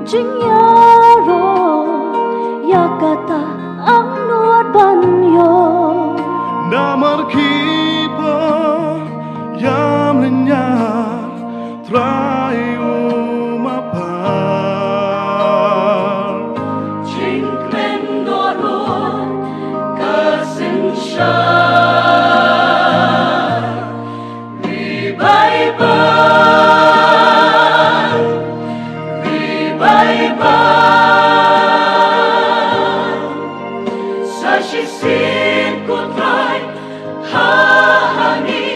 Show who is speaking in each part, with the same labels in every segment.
Speaker 1: Jingyaro Yakata ang nuad banyo
Speaker 2: Namarkipa Yam linyar Try umapar
Speaker 1: Jinklen doro Kasensya Sashisin kutray hahani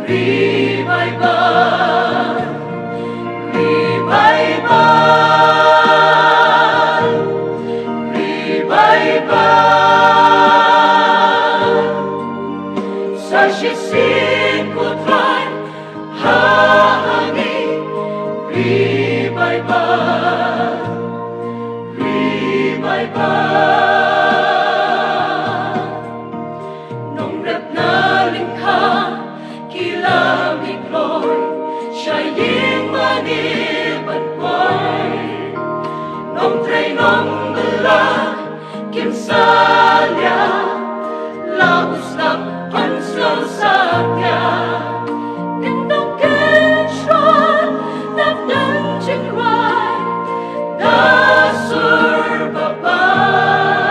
Speaker 1: Ribay-bay, ribay-bay, ribay-bay Sashisin kutray hahani Ribay-bay, ribay-bay Nong bela kim salya la usap panslo sakya Nindong kenshwan nafdan chingrai dasur babang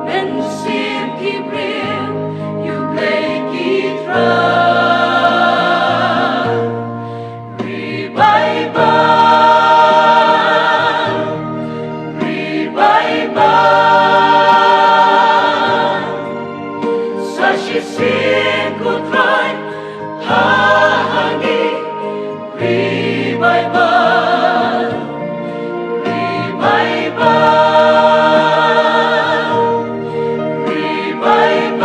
Speaker 1: Mensim kibril you play kitra Ribay-bay Sashisin kutray hahani Ribay-bay, ribay-bay, ribay-bay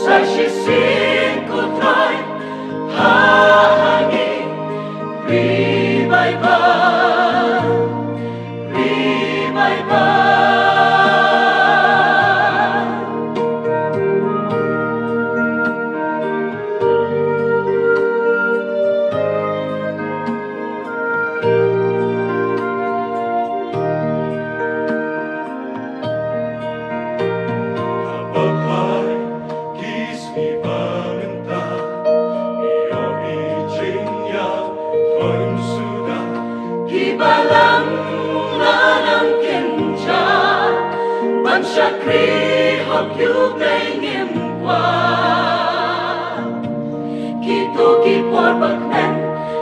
Speaker 1: Sashisin kutray hahani Ribay-bay, ribay-bay Kibalang lanang kenja Ban syakri hok yublay ngimkwa Kito kipor baknen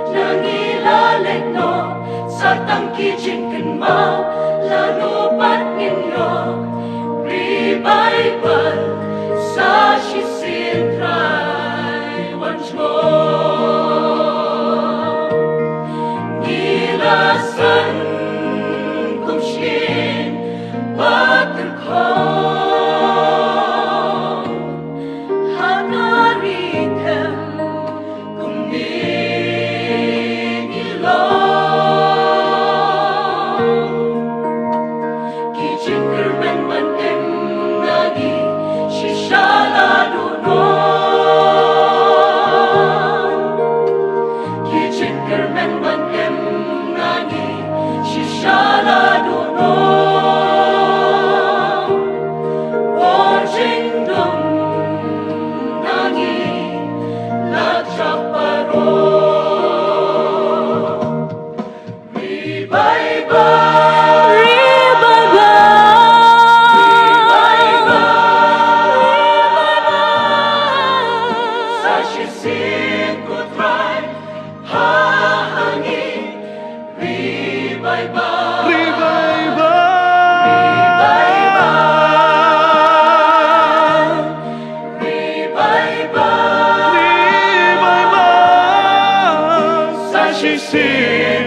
Speaker 1: Nangilalek no Sa tangki jinkin mau Lalupat ninyo Ribay-bay Sa shisin try once more Nilasan kumshin baterkong Hanaritem kuminilong Kijinkermen mantem nagi Shishala dunon Kijinkermen mantem Shishala dunon Orjing dum nagi Lachaparo Ribay-bay, ribay-bay Sashisin kutray hahani Ribay-bay, ribay-bay, ribay-bay Sashisin